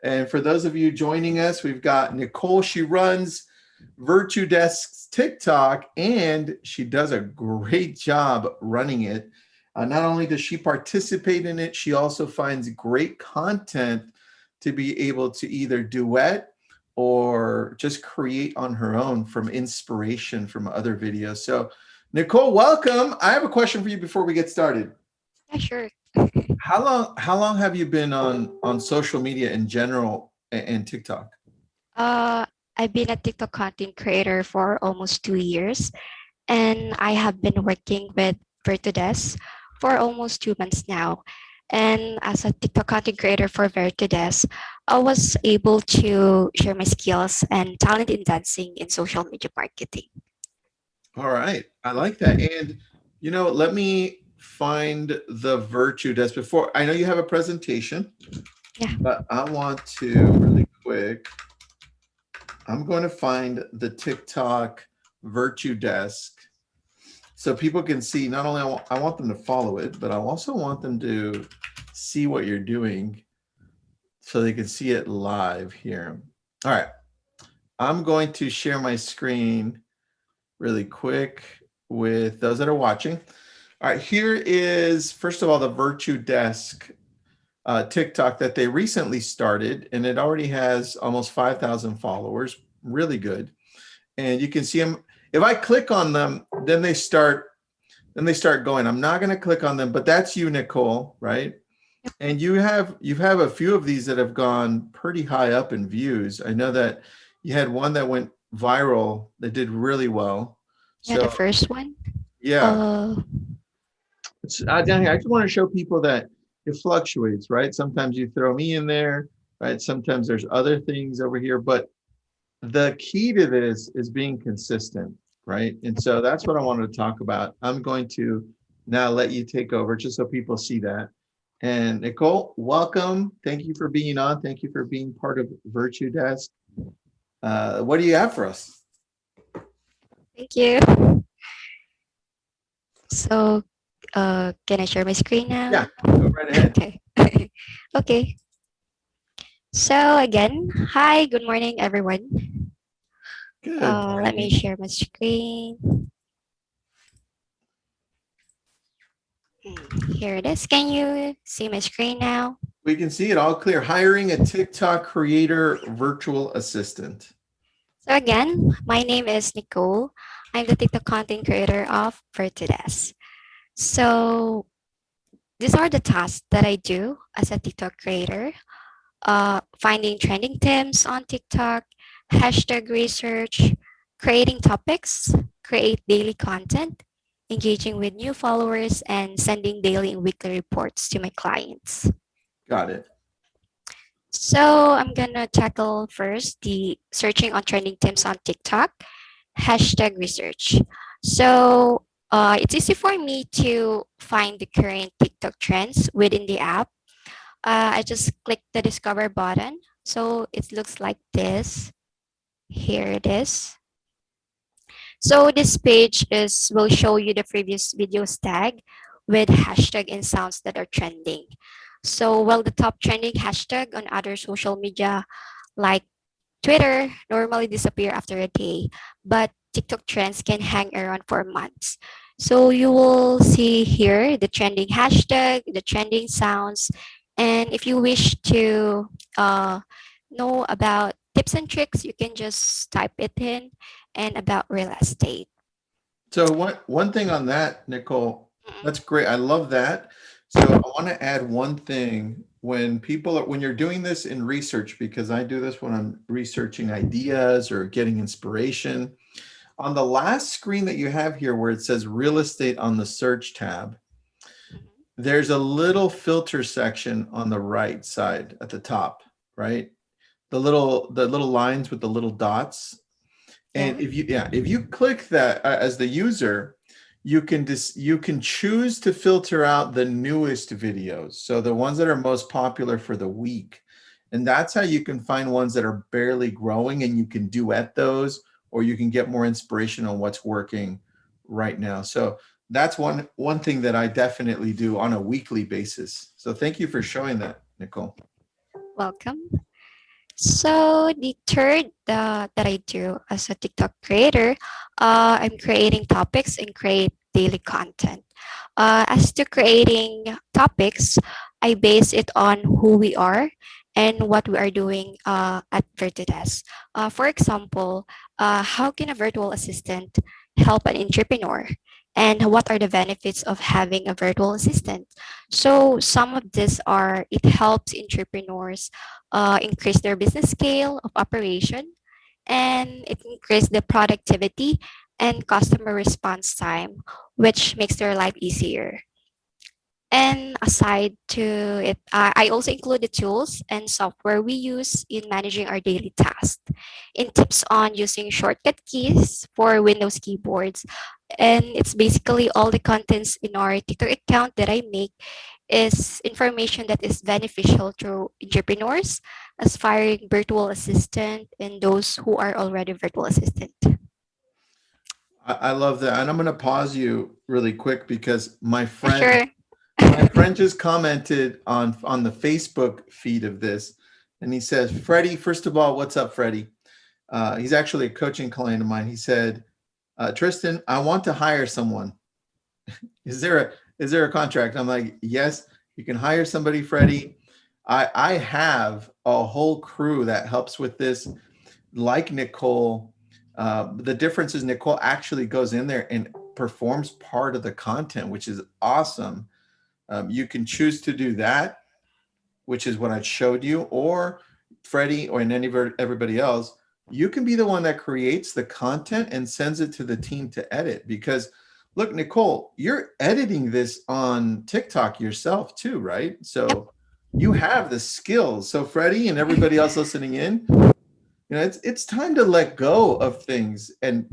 And for those of you joining us, we've got Nichole. She runs Virtudesk's TikTok, and she does a great job running it. Not only does she participate in it, she also finds great content to be able to either duet or just create on her own from inspiration from other videos. So Nichole, welcome. I have a question for you before we get started. Yeah, sure. How long have you been on social media in general and TikTok? Uh, I've been a TikTok content creator for almost 2 years, and I have been working with Virtudesk for almost 2 months now. And as a TikTok content creator for Virtudesk, I was able to share my skills and talent in dancing in social media marketing. All right, I like that. And let me find the Virtudesk before. I know you have a presentation, Yeah. but I want to really quick. I'm going to find the TikTok Virtudesk so people can see. Not only I want them to follow it, but I also want them to see what you're doing so they can see it live here. All right, I'm going to share my screen really quick with those that are watching. All right, here is, first of all, the Virtudesk TikTok that they recently started, and it already has almost 5,000 followers. Really good. And you can see them. If I click on them, then they start going. I'm not going to click on them, but that's you, Nichole, right? And you have a few of these that have gone pretty high up in views. I know that you had one that went viral that did really well. Yeah, the So first one. yeah, Uh, down here, I just want to show people that it fluctuates, right? Sometimes you throw me in there, right? Sometimes there's other things over here, but the key to this is being consistent, right? And so that's what I wanted to talk about. I'm going to now let you take over just so people see that. And Nichole, welcome. Thank you for being on. Thank you for being part of Virtudesk. What do you have for us? Thank you. So, can I share my screen now? Yeah, go right ahead. Okay. Okay. So again, hi, good morning, everyone. Good Let me morning. share my screen. Here it is. Can you see my screen now? We can see it all clear. Hiring a TikTok creator virtual assistant. So again, my name is Nichole. I'm the TikTok content creator of Virtudesk. So these are the tasks that I do as a TikTok creator. Finding trending themes on TikTok, hashtag research, creating topics, create daily content, engaging with new followers, and sending daily and weekly reports to my clients. Got it. So I'm gonna tackle first the searching on trending themes on TikTok, hashtag research. So it's easy for me to find the current TikTok trends within the app. I just click the discover button. So it looks like this. Here it is. So this page will show you the previous videos tag with hashtag and sounds that are trending. So while the top trending hashtag on other social media like Twitter normally disappear after a day, but TikTok trends can hang around for months. So you will see here the trending hashtag, the trending sounds, and if you wish to know about tips and tricks, you can just type it in and about real estate. So one thing on that, Nichole, Mhm. that's great. I love that. So I want to add one thing when you're doing this in research, because I do this when I'm researching ideas or getting inspiration. On the last screen that you have here where it says real estate on the search tab, there's a little filter section on the right side at the top, right? The little lines with the little dots. And Yeah. if you click that as the user, you can choose to filter out the newest videos. So the ones that are most popular for the week. And that's how you can find ones that are barely growing, and you can duet those, or you can get more inspiration on what's working right now. So that's one thing that I definitely do on a weekly basis. So thank you for showing that, Nichole. Welcome. So the third that I do as a TikTok creator, I'm creating topics and create daily content. As to creating topics, I base it on who we are and what we are doing at Virtudesk. For example, how can a virtual assistant help an entrepreneur? And what are the benefits of having a virtual assistant? So some of these are it helps entrepreneurs increase their business scale of operation, and it increase the productivity and customer response time, which makes their life easier. And aside to it, I also include the tools and software we use in managing our daily tasks, in tips on using shortcut keys for Windows keyboards. And it's basically all the contents in our TikTok account that I make is information that is beneficial to entrepreneurs, aspiring virtual assistant, and those who are already virtual assistant. I love that. And I'm going to pause you really quick because Sure. my friend just commented on the Facebook feed of this, and he says, "Freddie, first of all, what's up, Freddie?" He's actually a coaching client of mine. He said, "Tristan, I want to hire someone. Is there a contract?" I'm like, "Yes, you can hire somebody, Freddie. I have a whole crew that helps with this, like Nichole. The difference is Nichole actually goes in there and performs part of the content, which is awesome. You can choose to do that, which is what I showed you, or Freddie or everybody else. You can be the one that creates the content and sends it to the team to edit. Because look, Nichole, you're editing this on TikTok yourself too, right? Yep. So you have the skills. So Freddie and everybody else listening in, it's time to let go of things and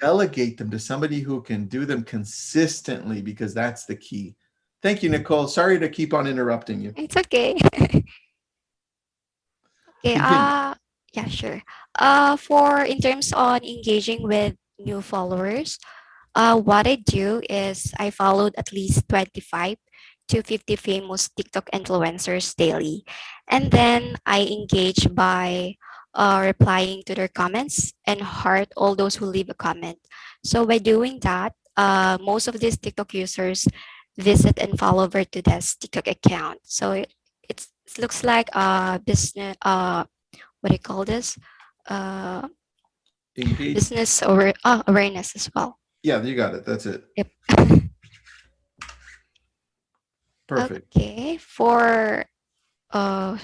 delegate them to somebody who can do them consistently, because that's the key. Thank you, Nichole. Sorry to keep on interrupting you. It's okay. Okay, Continue. yeah, sure. For in terms on engaging with new followers, what I do is I followed at least 25 to 50 famous TikTok influencers daily. And then I engage by replying to their comments and heart all those who leave a comment. So by doing that, most of these TikTok users visit and follow Virtudesk TikTok account. So it looks like a business, what do you call this? Uh, Engage. business awareness as well. Yeah, you got it. That's it. Yep. Perfect. Okay, for uh,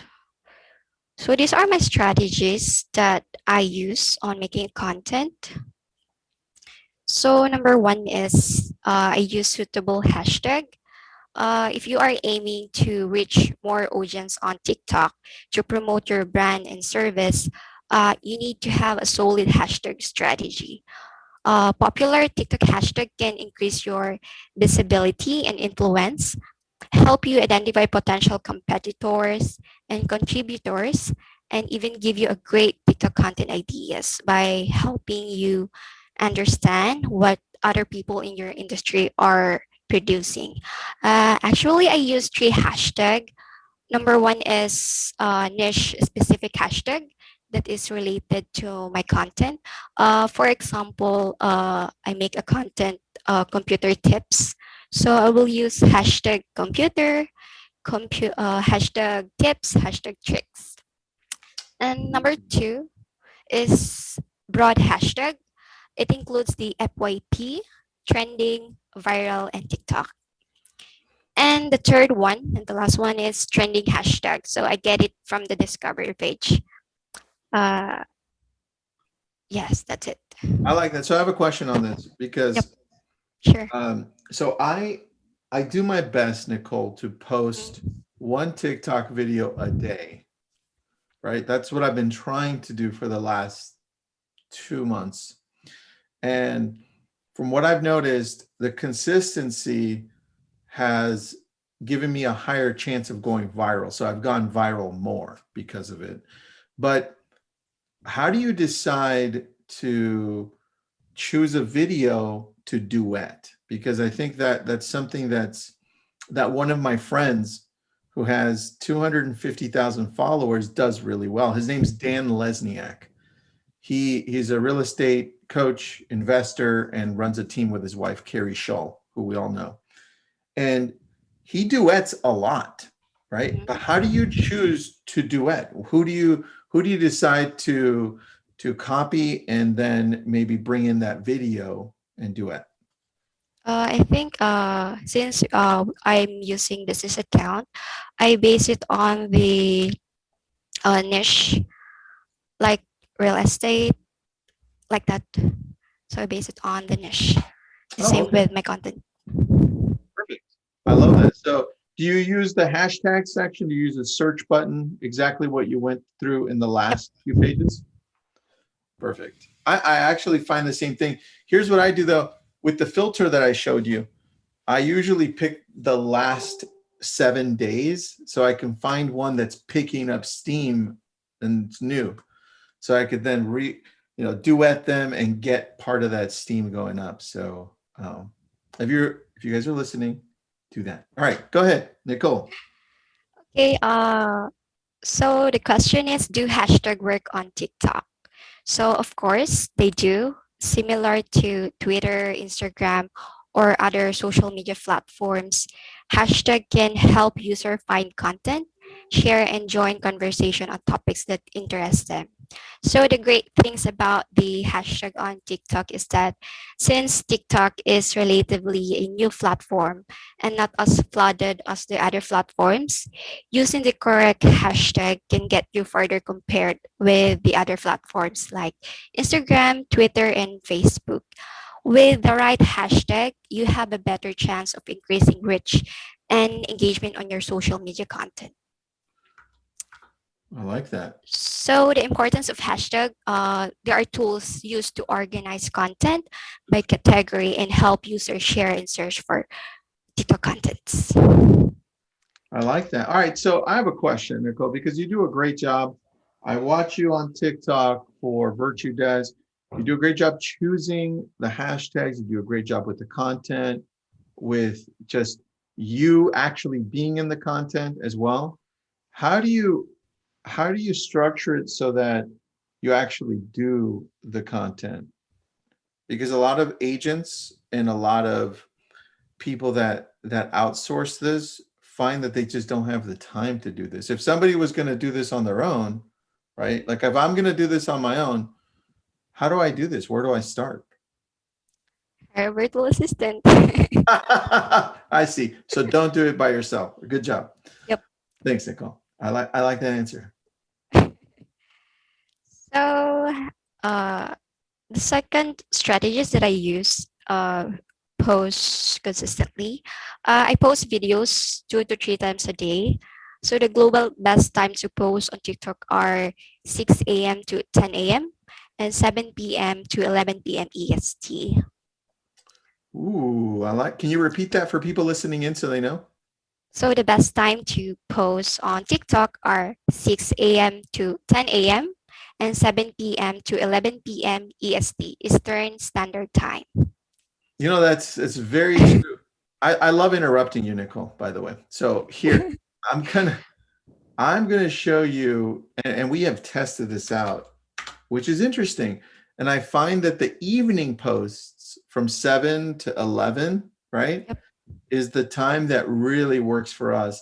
so these are my strategies that I use on making content. So number one is I use suitable hashtag. If you are aiming to reach more audience on TikTok to promote your brand and service, you need to have a solid hashtag strategy. Popular TikTok hashtag can increase your visibility and influence, help you identify potential competitors and contributors, and even give you a great TikTok content ideas by helping you understand what other people in your industry are producing. Actually, I use three hashtag. Number one is niche specific hashtag that is related to my content. For example, I make a content computer tips. So I will use hashtag computer, hashtag tips, hashtag tricks. And number two is broad hashtag. It includes the FYP, trending, viral, and TikTok. And the third one, and the last one is trending hashtag. So I get it from the discovery page. Uh, yes, that's it. I like that. So I have a question on this Yep, because sure. so I do my best, Nichole, to post Mm. one TikTok video a day, right? That's what I've been trying to do for the last 2 months. And from what I've noticed, the consistency has given me a higher chance of going viral. So I've gone viral more because of it. But how do you decide to choose a video to duet? because I think that that's something that one of my friends who has 250,000 followers does really well. His name's Dan Lesniak. He's a real estate coach, investor, and runs a team with his wife, Carrie Shull, who we all know. And he duets a lot, right? Mhm. But how do you choose to duet? Who do you decide to copy and then maybe bring in that video and duet? I think since I'm using business account, I base it on the niche, like real estate, like that. So I base it on the niche. The Oh, same okay. with my content. Perfect. I love that. So do you use the hashtag section? Do you use the search button? Exactly what you went through in the Yep. last few pages? Perfect. I actually find the same thing. Here's what I do though. With the filter that I showed you, I usually pick the last 7 days so I can find one that's picking up steam and it's new. So I could then duet them and get part of that steam going up. So if you guys are listening, do that. All right, go ahead, Nicole. Okay. So the question is, do hashtag work on TikTok? So of course they do, similar to Twitter, Instagram, or other social media platforms. Hashtag can help user find content, share, and join conversation on topics that interest them. So the great things about the hashtag on TikTok is that since TikTok is relatively a new platform and not as flooded as the other platforms, using the correct hashtag can get you further compared with the other platforms like Instagram, Twitter, and Facebook. With the right hashtag, you have a better chance of increasing reach and engagement on your social media content. I like that. So the importance of hashtag, there are tools used to organize content by category and help users share and search for TikTok contents. I like that. All right, so I have a question, Nicole, because you do a great job. I watch you on TikTok for Virtudesk. You do a great job choosing the hashtags. You do a great job with the content, with just you actually being in the content as well. How do you how do you structure it so that you actually do the content? Because a lot of agents and a lot of people that outsource this find that they just don't have the time to do this. If somebody was going to do this on their own, right? Like if I'm going to do this on my own, how do I do this? Where do I start? Our virtual assistant. I see. So don't do it by yourself. Good job. Yep. Thanks, Nicole. I like that answer. So the second strategies that I use post consistently, I post videos 2 to 3 times a day. So the global best time to post on TikTok are 6 a.m. to 10 a.m. and 7 p.m. to 11 p.m. EST. Ooh, I like. Can you repeat that for people listening in so they know? So the best time to post on TikTok are 6 a.m. to 10 a.m. and 7 p.m. to 11 p.m. EST, Eastern Standard Time. That's very true. I love interrupting you, Nicole, by the way. So here, I'm gonna I'm gonna show you, and we have tested this out, which is interesting. And I find that the evening posts from 7 to 11, right, Yep. is the time that really works for us.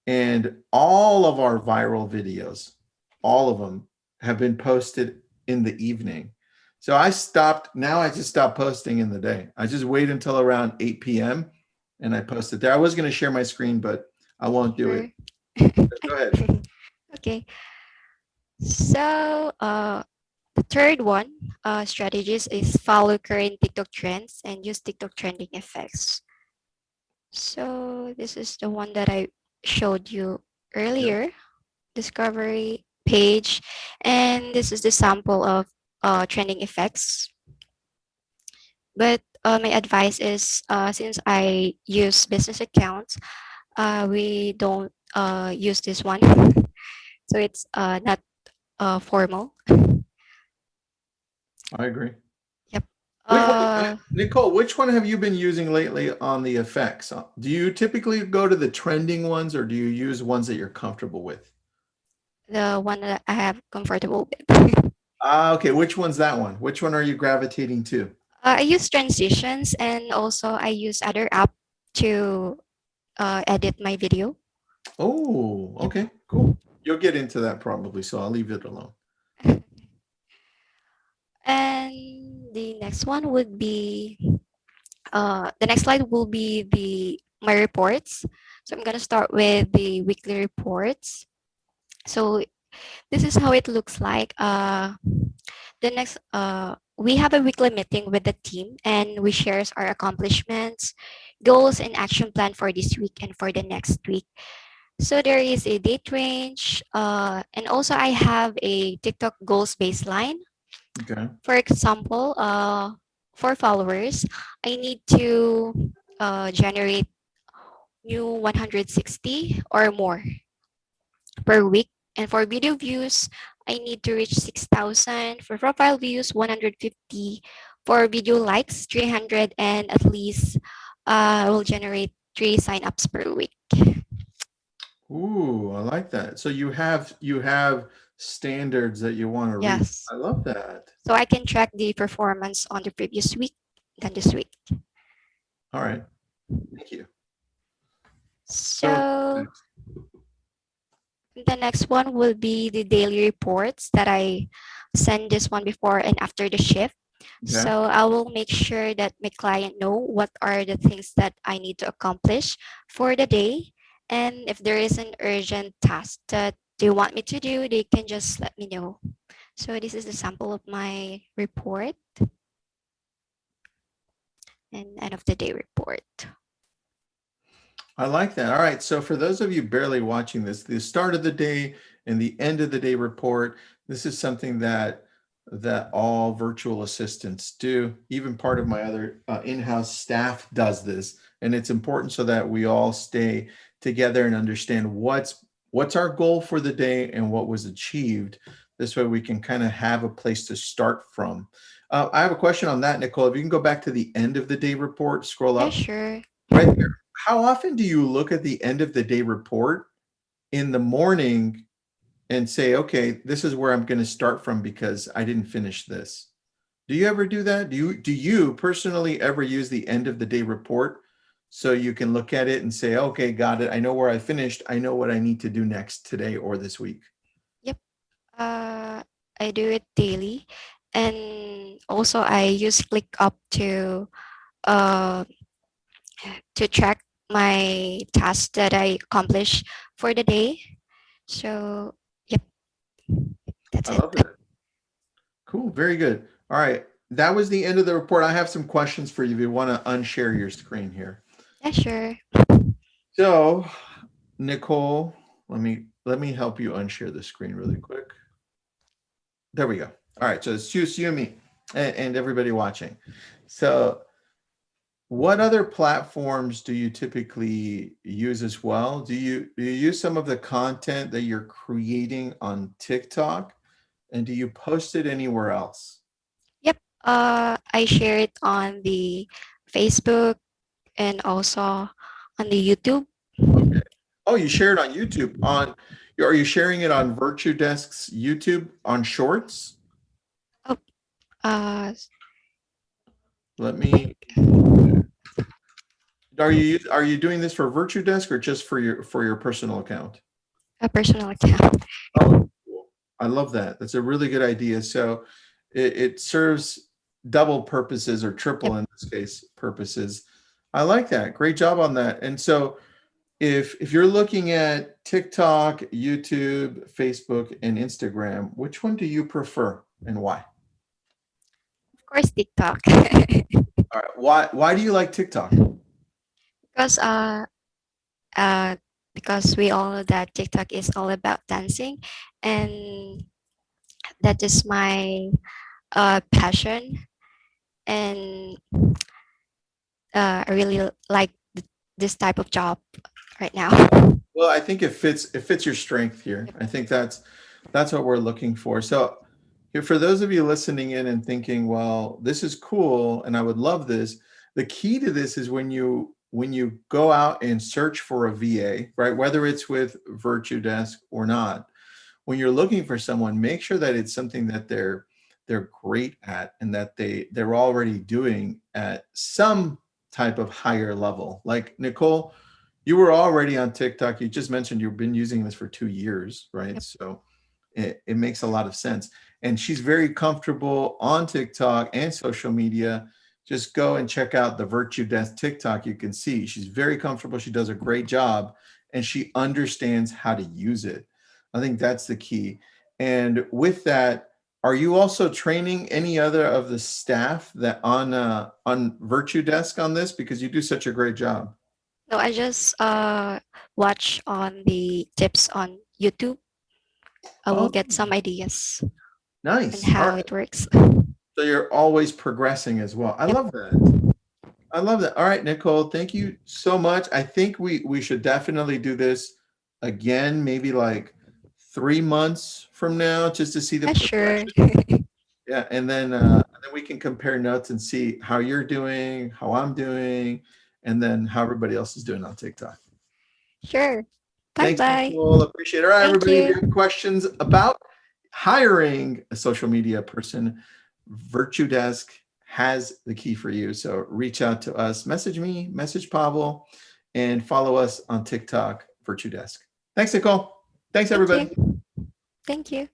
And all of our viral videos, all of them have been posted in the evening. So now I just stopped posting in the day. I just wait until around 8 p.m. and I post it there. I was going to share my screen, but I won't do it. Sure. Go ahead. Okay. So the third one, strategies is follow current TikTok trends and use TikTok trending effects. So this is the one that I showed you Yep. earlier, discovery page, and this is the sample of trending effects. But my advice is since I use business accounts, we don't use this one. So it's not formal. I agree. Yep. Uh, Nichole, which one have you been using lately on the effects? Do you typically go to the trending ones or do you use ones that you're comfortable with? the one that I have comfortable with. Ah, okay. Which one's that one? Which one are you gravitating to? I use transitions and also I use other app to edit my video. Oh, Yep. okay, cool. You'll get into that probably, so I'll leave it alone. And the next one would be the next slide will be the my reports. So I'm gonna start with the weekly reports. So this is how it looks like. The next we have a weekly meeting with the team and we share our accomplishments, goals, and action plan for this week and for the next week. So there is a date range, and also I have a TikTok goals baseline. Okay. For example, for followers, I need to generate new 160 or more per week. And for video views, I need to reach 6,000. For profile views, 150. For video likes, 300. And at least I will generate 3 signups per week. Ooh, I like that. So you have standards that you want to reach. Yes. I love that. So I can track the performance on the previous week than this week. All right. Thank you. So So the next one will be the daily reports that I send this one before and after the shift. okay. So I will make sure that my client know what are the things that I need to accomplish for the day. And if there is an urgent task that they want me to do, they can just let me know. So this is the sample of my report and end of the day report. I like that. All right. So for those of you barely watching this, the start of the day and the end of the day report, this is something that all virtual assistants do. Even part of my other in-house staff does this, and it's important so that we all stay together and understand what's our goal for the day and what was achieved. This way we can kind of have a place to start from. I have a question on that, Nichole. If you can go back to the end of the day report, scroll Yeah, up sure. right there. How often do you look at the end of the day report in the morning and say, okay, this is where I'm going to start from because I didn't finish this? Do you ever do that? Do you personally ever use the end of the day report so you can look at it and say, okay, got it. I know where I finished. I know what I need to do next today or this week. Yep. I do it daily. And also I use ClickUp uh, to track my tasks that I accomplish for the day. So, yep, that's I it. love it. Cool. Very good. All right. That was the end of the report. I have some questions for you if you want to unshare your screen here. Yeah, sure. So, Nichole, let me help you unshare the screen really quick. There we go. All right, so it's just you and me and everybody watching. So, what other platforms do you typically use as well? Do you use some of the content that you're creating on TikTok, and do you post it anywhere else? Yep. I share it on the Facebook and also on the YouTube. Okay. Oh, you share it on YouTube. Are you sharing it on Virtudesk's YouTube on Shorts? Oh, uh, Let I think me. Are you doing this for Virtudesk or just for your personal account? a personal account. Oh, cool. I love that. That's a really good idea. So it serves double purposes or Yep. triple in this case purposes. I like that. Great job on that. And so if you're looking at TikTok, YouTube, Facebook, and Instagram, which one do you prefer and why? Of course, TikTok. All right. Why do you like TikTok? because uh because we all know that TikTok is all about dancing, and that is my passion, and I really like this type of job right now. Well, I think it fits your strength here. Yep. I think that's what we're looking for. So here for those of you listening in and thinking, well, this is cool and I would love this. The key to this is when you go out and search for a VA, right? Whether it's with Virtudesk or not, when you're looking for someone, make sure that it's something that they're great at and that they're already doing at some type of higher level. Like Nichole, you were already on TikTok. You just mentioned you've been using this for 2 years, right? Yep. So it makes a lot of sense. And she's very comfortable on TikTok and social media. Just go and check out the Virtudesk TikTok. You can see she's very comfortable. She does a great job and she understands how to use it. I think that's the key. And with that, are you also training any other of the staff that on Virtudesk on this? Because you do such a great job. No, I just watch on the tips on YouTube. I will Oh, get some ideas on nice. All how right. it works. So you're always progressing as well. I Yep. love that. I love that. All right, Nichole, thank you so much. I think we should definitely do this again, maybe like 3 months from now, just to see the Yeah, sure. progression. Yeah, and then we can compare notes and see how you're doing, how I'm doing, and then how everybody else is doing on TikTok. Sure. Bye Thanks, bye. Nichole. Appreciate it. All right, Thank everybody, if you you. have questions about hiring a social media person, Virtudesk has the key for you. So reach out to us, message me, message Pavel, and follow us on TikTok, Virtudesk. Thanks, Nichole. Thanks, Thank everybody. you. Thank you.